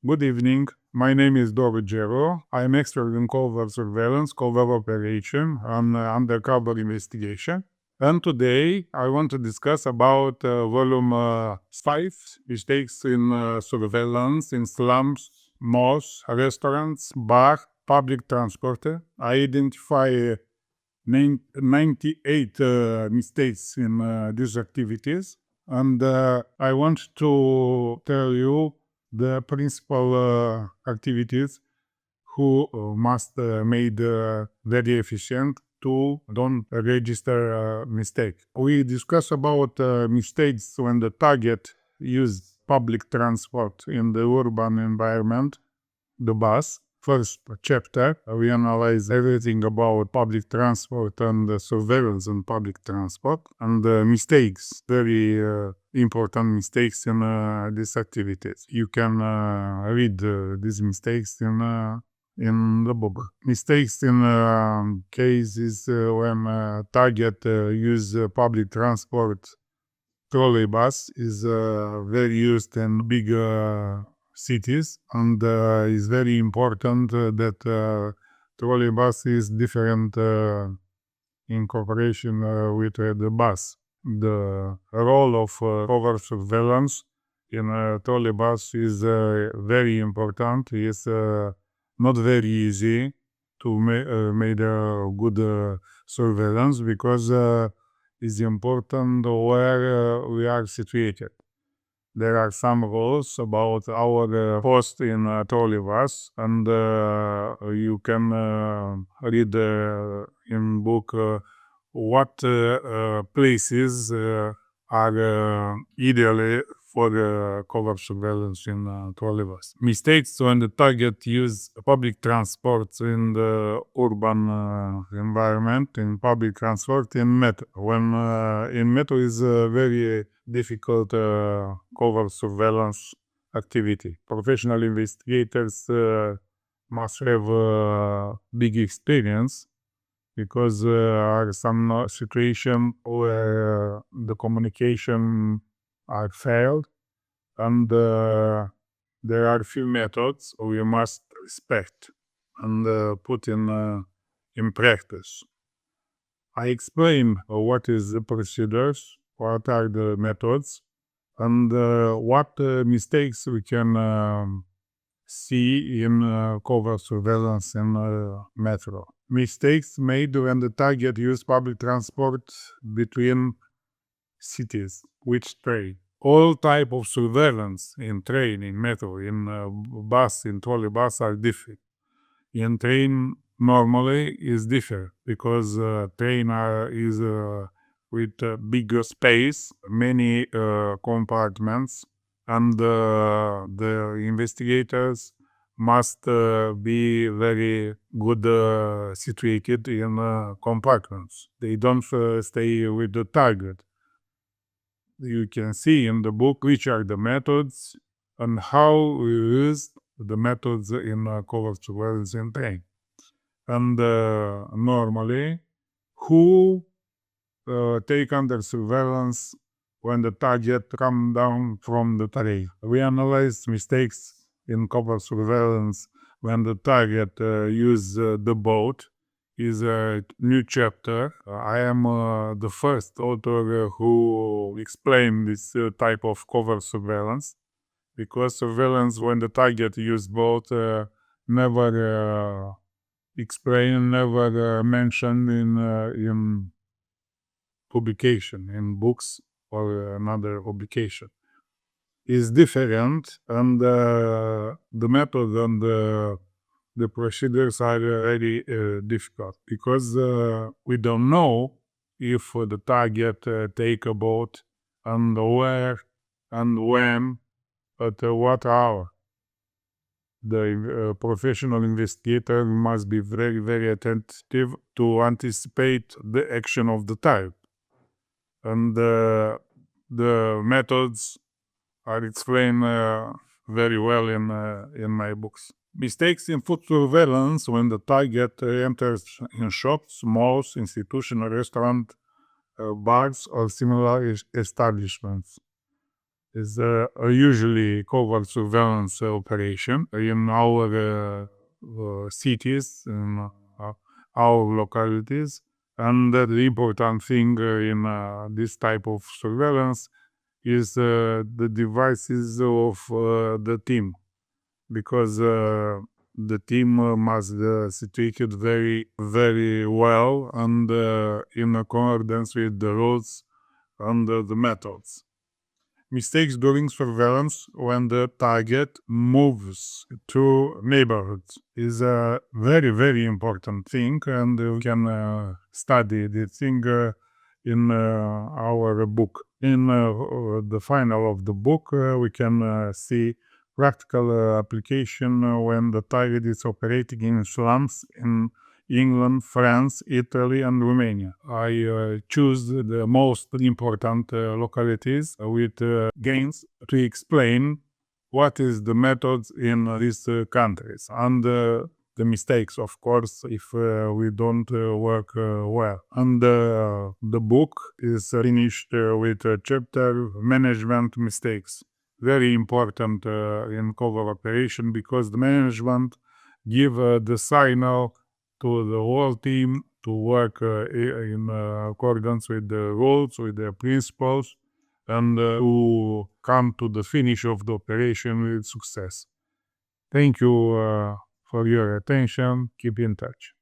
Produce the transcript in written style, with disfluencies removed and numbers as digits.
Good evening. My name is Doru Geru. I am expert in covert surveillance, covert operation, and undercover investigation. And today I want to discuss about volume 5, mistakes in surveillance in slums, malls, restaurants, bar, public transport. I identify 98 mistakes in these activities. And I want to tell you the principal activities who must made very efficient to don't register mistake. We discuss about mistakes when the target use public transport in the urban environment, the bus. First chapter, we analyze everything about public transport and the surveillance on public transport and the mistakes, very important mistakes in these activities. You can read these mistakes in the book. Mistakes in cases when target use public transport. Trolleybus is very used in big cities, and it's very important that trolleybus is different in cooperation with the bus. The role of covert surveillance in a trolleybus is very important. It's not very easy to make a good surveillance because it's important where we are situated. There are some rules about our post in Trolleybuses, and you can read in book what places are ideally for covert surveillance in Trolleybuses. Mistakes when the target use public transport in the urban environment, in public transport, in metro. When in metro is very difficult covert surveillance activity. Professional investigators must have big experience because are some situation where the communication are failed and there are few methods we must respect and put in practice. I explain what is the procedures, what are the methods, and what mistakes we can see in covert surveillance in metro. Mistakes made when the target use public transport between cities, which train. All type of surveillance in train, in metro, in bus, in trolleybus are different. In train normally is different because train is with bigger space, many compartments, and the investigators must be very good situated in compartments. They don't stay with the target. You can see in the book which are the methods and how we use the methods in covert surveillance in train. And normally, who take under surveillance when the target come down from the train. We analyze mistakes in covert surveillance when the target use the boat. Is a new chapter. I am the first author who explained this type of covert surveillance because surveillance when the target use boat never explained, never mentioned in publication, in books or another publication. Is different, and the method and the procedures are very difficult because we don't know if the target take a boat and where and when, at what hour. The professional investigator must be very, very attentive to anticipate the action of the type. And the methods are explained very well in my books. Mistakes in food surveillance when the target enters in shops, malls, institutional restaurant, bars, or similar establishments. is a usually covert surveillance operation in our cities, in our localities. And the important thing in this type of surveillance is the devices of the team, because the team must situate it very, very well and in accordance with the rules and the methods. Mistakes during surveillance when the target moves to neighborhoods is a very, very important thing, and we can study this thing in our book. In the final of the book, we can see practical application when the target is operating in slums in England, France, Italy, and Romania. I choose the most important localities with gains to explain what is the methods in these countries and the mistakes, of course, if we don't work well. And the book is finished with a chapter management mistakes. Very important in cover operation, because the management give the signal to the whole team to work in accordance with the rules, with the principles, and to come to the finish of the operation with success. Thank you for your attention. Keep in touch.